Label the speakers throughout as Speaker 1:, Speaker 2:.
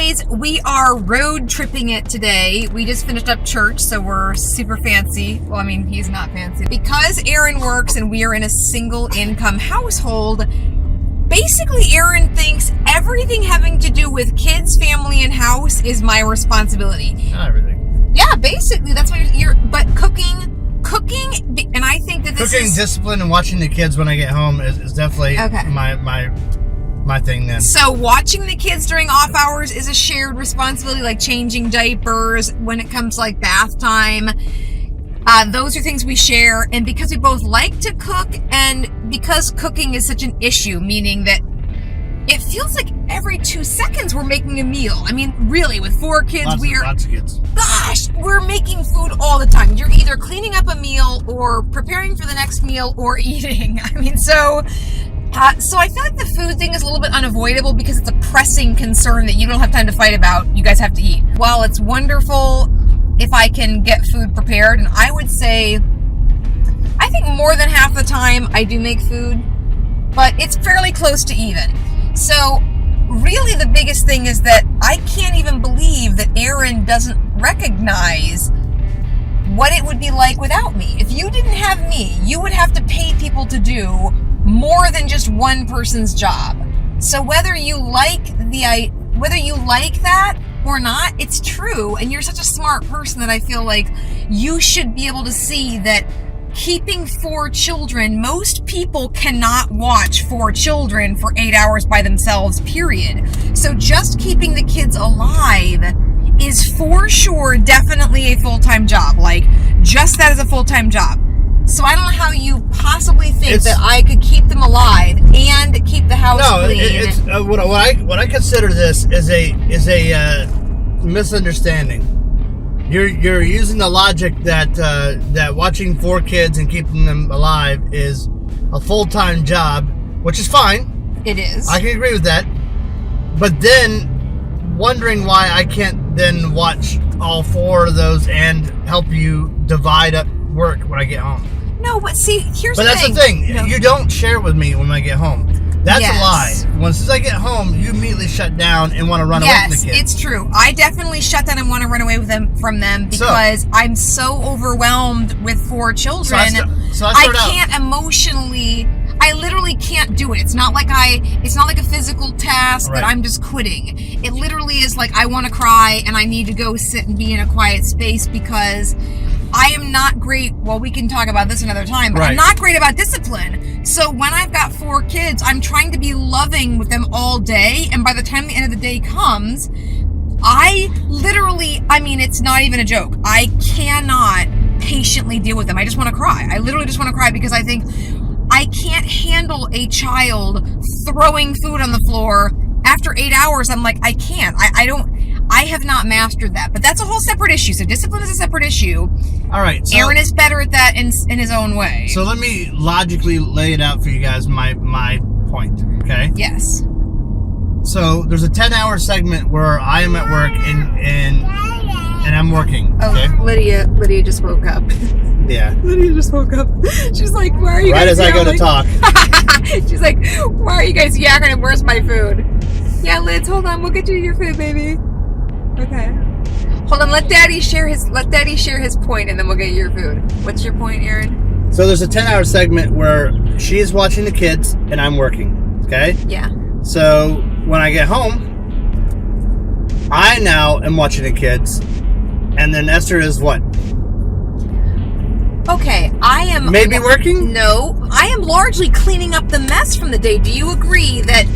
Speaker 1: guys, we are road tripping it today. We just finished up church, so we're super fancy. Well, I mean, he's not fancy. Because Aaron works and we are in a single income household, basically Aaron thinks everything having to do with kids, family, and house is my responsibility.
Speaker 2: Not everything.
Speaker 1: Yeah, basically, that's what but cooking, and I think that this
Speaker 2: Cooking, discipline, and watching the kids when I get home is definitely my thing then.
Speaker 1: So watching the kids during off hours is a shared responsibility, like changing diapers when it comes to like bath time. Those are things we share. And because we both like to cook, and because cooking is such an issue, meaning that it feels like every 2 seconds we're making a meal. I mean, really, with 4 kids,
Speaker 2: lots of kids.
Speaker 1: Gosh, we're making food all the time. You're either cleaning up a meal or preparing for the next meal or eating. I mean, so I feel like the food thing is a little bit unavoidable because it's a pressing concern that you don't have time to fight about. You guys have to eat. While it's wonderful if I can get food prepared, and I would say, I think more than half the time I do make food, but it's fairly close to even. So really the biggest thing is that I can't even believe that Aaron doesn't recognize what it would be like without me. If you didn't have me, you would have to pay people to do more than just one person's job. So whether you like that or not, it's true. And you're such a smart person that I feel like you should be able to see that keeping 4 children, most people cannot watch 4 children for 8 hours by themselves, period. So just keeping the kids alive is for sure definitely a full-time job. Like, just that is a full-time job. So I don't know how you possibly think that I could keep them alive and keep the house clean.
Speaker 2: It's what I consider this is a misunderstanding. You're using the logic that watching 4 kids and keeping them alive is a full-time job, which is fine.
Speaker 1: It is.
Speaker 2: I can agree with that. But then wondering why I can't then watch all 4 of those and help you divide up work when I get home.
Speaker 1: No, but see, here's the thing.
Speaker 2: But that's the thing. No. You don't share it with me when I get home. That's a lie. Once I get home, you immediately shut down and want to run away from the kids.
Speaker 1: Yes, it's true. I definitely shut down and want to run away from them because I'm so overwhelmed with 4 children. I can't emotionally. I literally can't do it. It's not like a physical task that I'm just quitting. It literally is like I want to cry and I need to go sit and be in a quiet space because I am not great. Well, we can talk about this another time, but I'm not great about discipline. So when I've got 4 kids, I'm trying to be loving with them all day. And by the time the end of the day comes, I mean, it's not even a joke. I cannot patiently deal with them. I just want to cry. I literally just want to cry because I think I can't handle a child throwing food on the floor. After 8 hours, I'm like, I can't. I have not mastered that. But that's a whole separate issue. So discipline is a separate issue.
Speaker 2: All right. So
Speaker 1: Aaron is better at that in his own way.
Speaker 2: So let me logically lay it out for you guys, my point, okay?
Speaker 1: Yes.
Speaker 2: So there's a 10-hour segment where I am at work and I'm working, okay?
Speaker 1: Oh, Lydia just woke up.
Speaker 2: Yeah.
Speaker 1: Lydia just woke up. She's like, why are you guys
Speaker 2: Right as I go to talk.
Speaker 1: She's like, why are you guys yakking and where's my food? Yeah, Liz, hold on. We'll get you your food, baby. Okay. Hold on. Let Daddy share his point, and then we'll get your food. What's your point, Aaron?
Speaker 2: So there's a 10-hour segment where she's watching the kids and I'm working, okay?
Speaker 1: Yeah.
Speaker 2: So when I get home, I now am watching the kids, and then Esther is what?
Speaker 1: Okay, I am...
Speaker 2: Maybe working?
Speaker 1: No, I am largely cleaning up the mess from the day. Do you agree that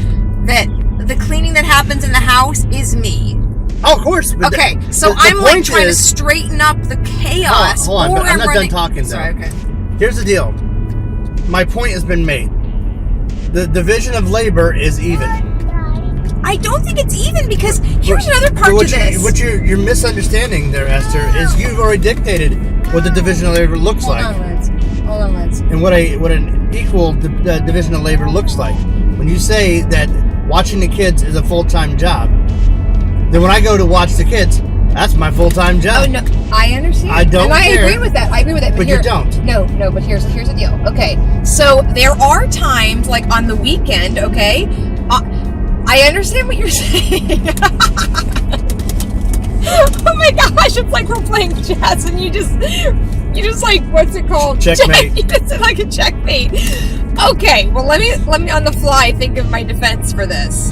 Speaker 1: the cleaning that happens in the house is me?
Speaker 2: Oh, of course.
Speaker 1: Okay, so I'm like trying to straighten up the chaos.
Speaker 2: Hold on, I'm not done talking, though.
Speaker 1: Sorry, okay.
Speaker 2: Here's the deal. My point has been made. The division of labor is even.
Speaker 1: I don't think it's even because here's another part to this.
Speaker 2: What you're misunderstanding there, Esther, is you've already dictated what the division of labor looks like.
Speaker 1: Hold on, Liz.
Speaker 2: And what an equal division of labor looks like. When you say that watching the kids is a full-time job, then when I go to watch the kids, that's my full-time job.
Speaker 1: Oh, no, I understand.
Speaker 2: I don't
Speaker 1: and I
Speaker 2: care.
Speaker 1: agree with that.
Speaker 2: But you don't.
Speaker 1: No, but here's the deal. Okay, so there are times, like on the weekend, okay, I understand what you're saying. Oh my gosh, it's like we're playing chess and you just like, what's it called?
Speaker 2: Checkmate.
Speaker 1: You just said like a checkmate. Okay, well let me on the fly think of my defense for this.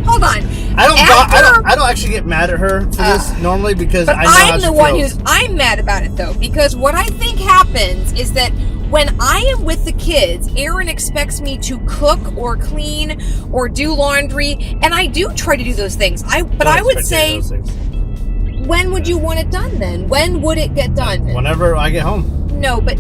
Speaker 1: Hold on.
Speaker 2: I don't actually get mad at her for this normally because I know how she feels.
Speaker 1: I'm mad about it though, because what I think happens is that when I am with the kids, Aaron expects me to cook or clean or do laundry, and I do try to do those things. But I would say, when would you want it done then? When would it get done?
Speaker 2: Whenever I get home.
Speaker 1: No, but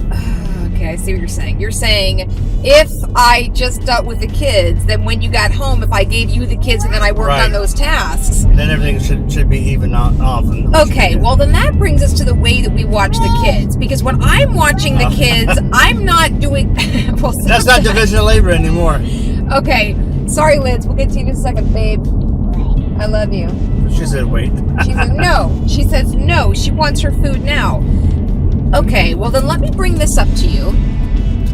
Speaker 1: okay, I see what you're saying. You're saying if I just dealt with the kids, then when you got home, if I gave you the kids and then I worked on those tasks,
Speaker 2: then everything should be even off.
Speaker 1: Okay, well then that brings us to the way that we watch the kids. Because when I'm watching the kids, I'm not doing. Well,
Speaker 2: that's not division of labor anymore.
Speaker 1: Okay, sorry, Liz. We'll get to you in a second, babe. I love you.
Speaker 2: She said, "Wait."
Speaker 1: She said no. She says no. She wants her food now. Okay, well then let me bring this up to you.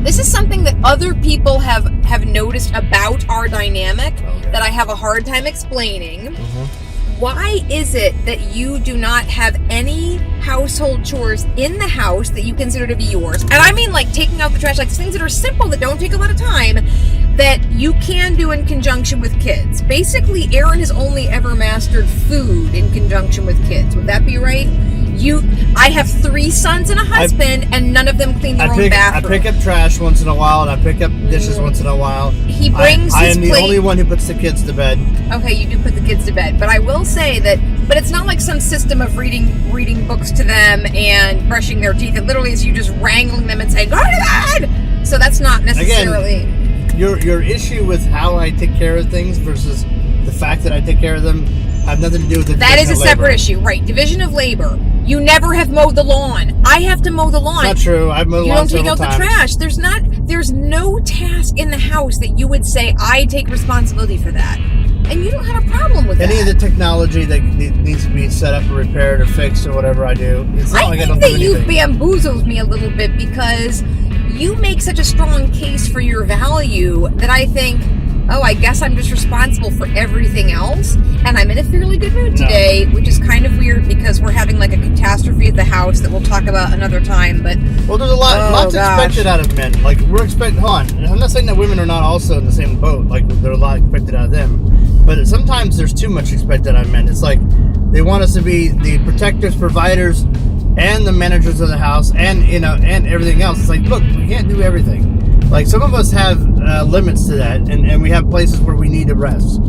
Speaker 1: This is something that other people have noticed about our dynamic that I have a hard time explaining. Mm-hmm. Why is it that you do not have any household chores in the house that you consider to be yours? And I mean like taking out the trash, like things that are simple that don't take a lot of time that you can do in conjunction with kids. Basically, Aaron has only ever mastered food in conjunction with kids. Would that be right? I have 3 sons and a husband, and none of them clean their own bathroom.
Speaker 2: I pick up trash once in a while, and I pick up dishes once in a while.
Speaker 1: He brings
Speaker 2: I
Speaker 1: his
Speaker 2: am
Speaker 1: plate.
Speaker 2: the only one who puts the kids to bed.
Speaker 1: Okay, you do put the kids to bed, but I will say that. But it's not like some system of reading books to them and brushing their teeth. It literally is you just wrangling them and saying, "Go to bed." So that's not necessarily.
Speaker 2: Again, your issue with how I take care of things versus the fact that I take care of them have nothing to do with the
Speaker 1: That is a separate issue, right? Division of labor. You never have mowed the lawn. I have to mow the lawn.
Speaker 2: Not true. I've mowed the lawn several times.
Speaker 1: You don't take out the trash. There's no task in the house that you would say, I take responsibility for that. And you don't have a problem with that.
Speaker 2: Any of the technology that needs to be set up or repaired or fixed or whatever I do, it's not like I don't do anything. I think that you bamboozled me a little bit because you make such a strong case for your value that I think, oh, I guess I'm just responsible for everything else. And I'm in a fairly good mood today, which is kind of weird because we're having like a catastrophe at the house that we'll talk about another time. But well, there's lots expected out of men. Like we're expecting. Hold on, I'm not saying that women are not also in the same boat. Like there's a lot expected out of them, but sometimes there's too much expected out of men. It's like they want us to be the protectors, providers, and the managers of the house, and and everything else. It's like, look, we can't do everything. Like some of us have limits to that, and we have places where we need to rest,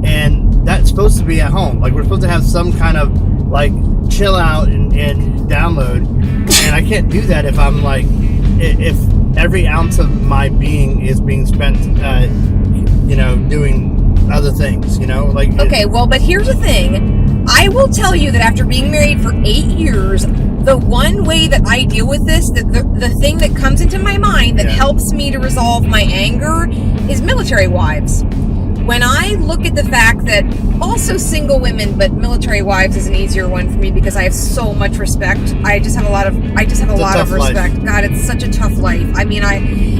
Speaker 2: and that's supposed to be at home. Like we're supposed to have some kind of like chill out and download, and I can't do that if I'm like if every ounce of my being is being spent, doing other things. Like
Speaker 1: okay. Well, but here's the thing. I will tell you that after being married for 8 years. The one way that I deal with this, the thing that comes into my mind that helps me to resolve my anger is military wives. When I look at the fact that also single women, but military wives is an easier one for me because I have so much respect. I just have a lot of respect.
Speaker 2: Life.
Speaker 1: God, it's such a tough life. I mean,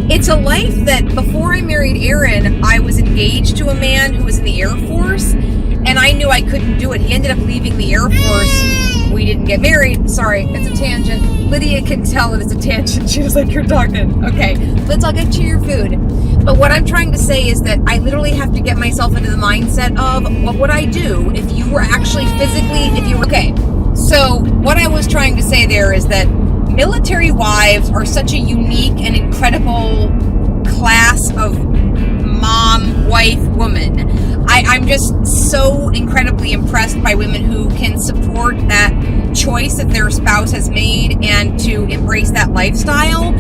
Speaker 1: it's a life that before I married Aaron, I was engaged to a man who was in the Air Force, and I knew I couldn't do it. He ended up leaving the Air Force. We didn't get married. Sorry, it's a tangent. Lydia can tell that it's a tangent. She was like, you're talking. Okay, I'll get you your food. But what I'm trying to say is that I literally have to get myself into the mindset of what would I do if you were actually okay. So what I was trying to say there is that military wives are such a unique and incredible class of mom, wife, woman. I'm just so incredibly impressed by women who can support that choice that their spouse has made and to embrace that lifestyle.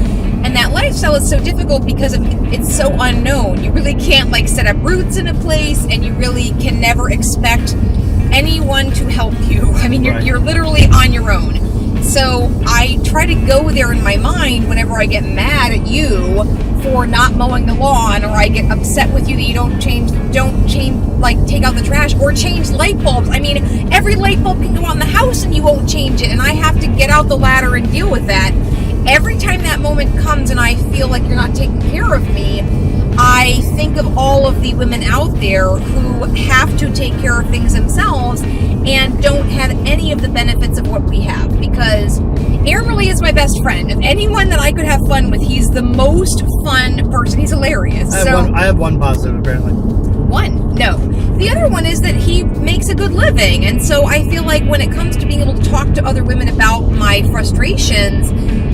Speaker 1: And that lifestyle is so difficult because it's so unknown. You really can't set up roots in a place, and you really can never expect anyone to help you. I mean, you're literally on your own. So I try to go there in my mind whenever I get mad at you for not mowing the lawn, or I get upset with you that you don't change, take out the trash or change light bulbs. I mean, every light bulb can go on the house and you won't change it, and I have to get out the ladder and deal with that. Every time that moment comes and I feel like you're not taking care of me, I think of all of the women out there who have to take care of things themselves and don't have any of the benefits of what we have. Because Aaron really is my best friend. Of anyone that I could have fun with, he's the most fun person. He's hilarious.
Speaker 2: I have one positive, apparently.
Speaker 1: One? No. The other one is that he makes a good living. And so I feel like when it comes to being able to talk to other women about my frustrations,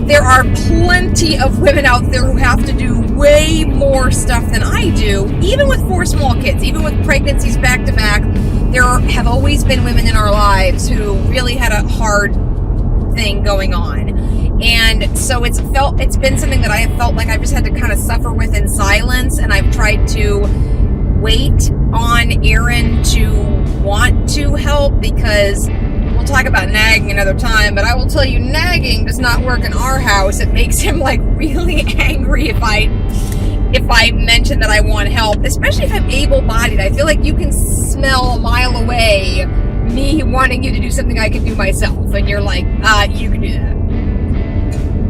Speaker 1: there are plenty of women out there who have to do way more stuff than I do. Even with 4 small kids, even with pregnancies back to back, there have always been women in our lives who really had a hard thing going on. And so it's been something that I have felt like I've just had to kind of suffer with in silence, and I've tried to wait on Aaron to want to help, because we'll talk about nagging another time, but I will tell you, nagging does not work in our house. It makes him like really angry if I mention that I want help, especially if I'm able-bodied. I feel like you can smell a mile away me wanting you to do something I can do myself, and you're like, you can do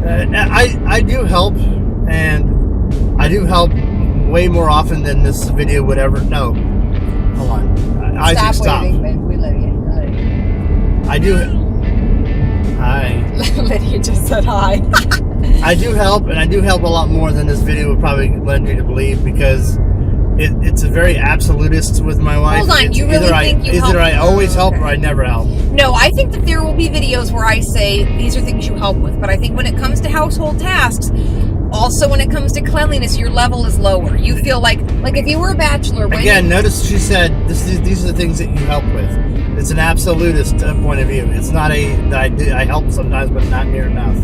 Speaker 1: that.
Speaker 2: I do help, and I do help way more often than this video would ever. No, hold on. Isaac, stop.
Speaker 1: Waving, we love you.
Speaker 2: I do. Hi.
Speaker 1: Lydia just said hi.
Speaker 2: I do help, and I do help a lot more than this video would probably lend you to believe, because it's a very absolutist with my wife.
Speaker 1: Hold on, you really think you help?
Speaker 2: Either I always help or I never help.
Speaker 1: No, I think that there will be videos where I say these are things you help with, but I think when it comes to household tasks, also when it comes to cleanliness, your level is lower. You feel like if you were a bachelor.
Speaker 2: Again, notice she said these are the things that you help with. It's an absolutist point of view. It's not I help sometimes, but not near enough.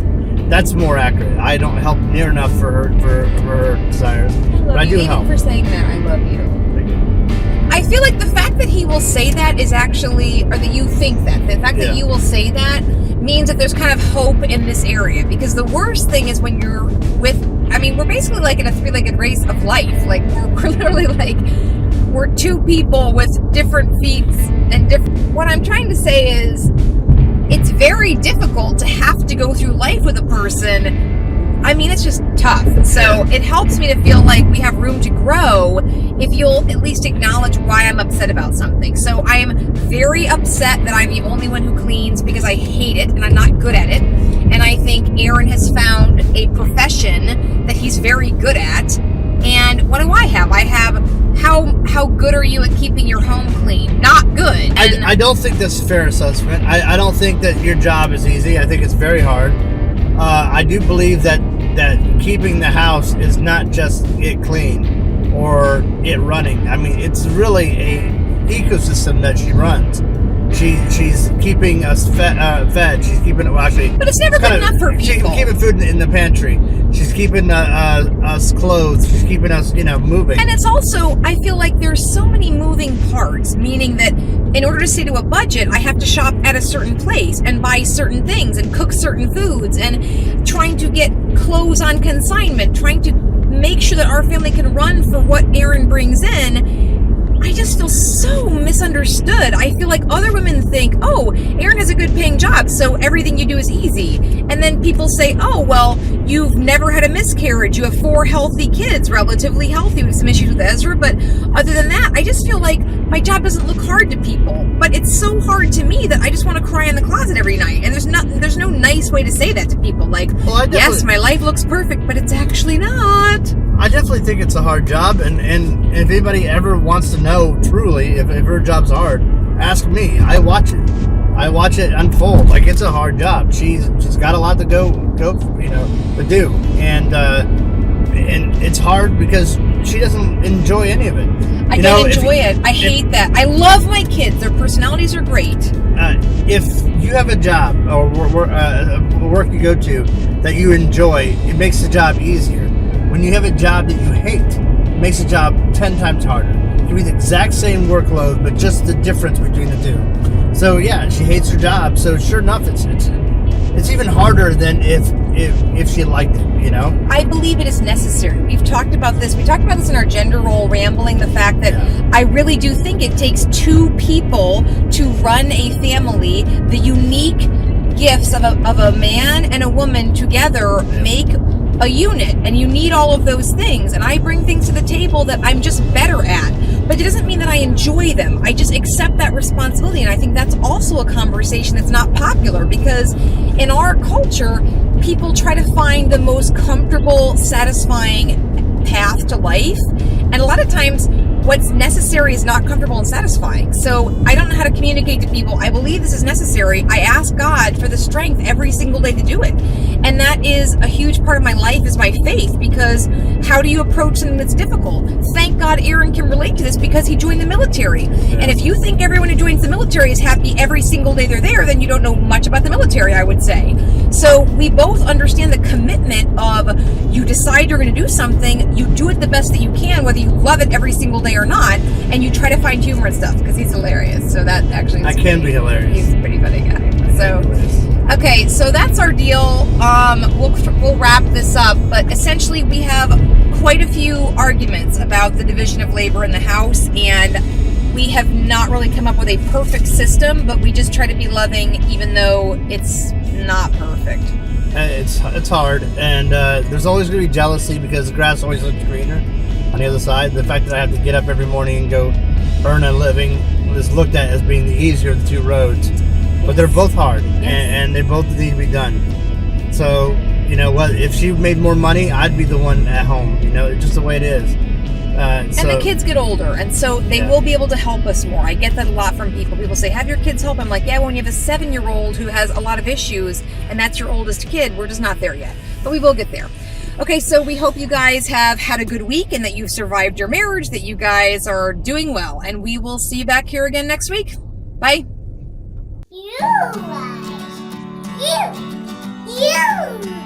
Speaker 2: That's more accurate. I don't help near enough for her desires, but I do help.
Speaker 1: For saying that, I love you. I feel like the fact that he will say that is actually, or that you think that, the fact that you will say that means that there's kind of hope in this area. Because the worst thing is when you're with, I mean, we're basically like in a 3-legged race of life. Like we're literally like, we're 2 people with different feats and different. What I'm trying to say is, it's very difficult to have to go through life with a person. I mean, it's just tough. So it helps me to feel like we have room to grow if you'll at least acknowledge why I'm upset about something. So I am very upset that I'm the only one who cleans, because I hate it and I'm not good at it. And I think Aaron has found a profession that he's very good at. And what do I have? I have, how good are you at keeping your home clean? Not good.
Speaker 2: I don't think that's a fair assessment. I don't think that your job is easy. I think it's very hard. I do believe that keeping the house is not just it clean or it running. I mean, it's really a ecosystem that she runs. She's keeping us fed. She's keeping
Speaker 1: but it's never good enough for people.
Speaker 2: She's keeping food in the pantry. She's keeping us clothed. She's keeping us, moving.
Speaker 1: And it's also, I feel like there's so many moving parts, meaning that in order to stay to a budget, I have to shop at a certain place and buy certain things and cook certain foods and trying to get clothes on consignment, trying to make sure that our family can run for what Aaron brings in. I just feel so misunderstood. I feel like other women think, oh, Aaron has a good paying job, so everything you do is easy. And then people say, oh, well, you've never had a miscarriage. You have 4 healthy kids, relatively healthy, with some issues with Ezra. But other than that, I just feel like my job doesn't look hard to people. But it's so hard to me that I just want to cry in the closet every night. And there's no nice way to say that to people. Like, yes, my life looks perfect, but it's actually not.
Speaker 2: I definitely think it's a hard job, and if anybody ever wants to know truly if her job's hard, ask me. I watch it unfold. Like, it's a hard job. She's got a lot to go to do, and it's hard because she doesn't enjoy any of it.
Speaker 1: I don't enjoy it. I hate that. I love my kids. Their personalities are great.
Speaker 2: If you have a job or work you go to that you enjoy, it makes the job easier. When you have a job that you hate, it makes the job 10 times harder. It can be the exact same workload, but just the difference between the two. So yeah, she hates her job. So sure enough, it's even harder than if she liked it.
Speaker 1: I believe it is necessary. We've talked about this. We talked about this in our gender role rambling. The fact that I really do think it takes 2 people to run a family. The unique gifts of a man and a woman together make a unit, and you need all of those things, and I bring things to the table that I'm just better at, but it doesn't mean that I enjoy them. I just accept that responsibility, and I think that's also a conversation that's not popular, because in our culture, people try to find the most comfortable, satisfying path to life, and a lot of times what's necessary is not comfortable and satisfying. So I don't know how to communicate to people, I believe this is necessary. I ask God for the strength every single day to do it. And that is a huge part of my life, is my faith, because how do you approach something that's difficult? Thank God Aaron can relate to this because he joined the military. Yeah. And if you think everyone who joins the military is happy every single day they're there, then you don't know much about the military, I would say. So we both understand the commitment of, you decide you're going to do something, you do it the best that you can, whether you love it every single day or not, and you try to find humor and stuff, because he's hilarious. So that actually is
Speaker 2: be hilarious.
Speaker 1: He's a pretty funny guy. So okay, so that's our deal. We'll wrap this up, but essentially we have quite a few arguments about the division of labor in the house, and we have not really come up with a perfect system, but we just try to be loving even though it's not perfect.
Speaker 2: It's hard, and there's always going to be jealousy because the grass always looks greener on the other side. The fact that I have to get up every morning and go earn a living is looked at as being the easier of the two roads. But they're both hard, and they both need to be done. So, you know what? If she made more money, I'd be the one at home. You know, it's just the way it is.
Speaker 1: And the kids get older, and so they will be able to help us more. I get that a lot from people. People say, have your kids help. I'm like, yeah, when you have a 7-year-old who has a lot of issues, and that's your oldest kid, we're just not there yet. But we will get there. Okay, so we hope you guys have had a good week and that you've survived your marriage, that you guys are doing well. And we will see you back here again next week. Bye.
Speaker 3: You.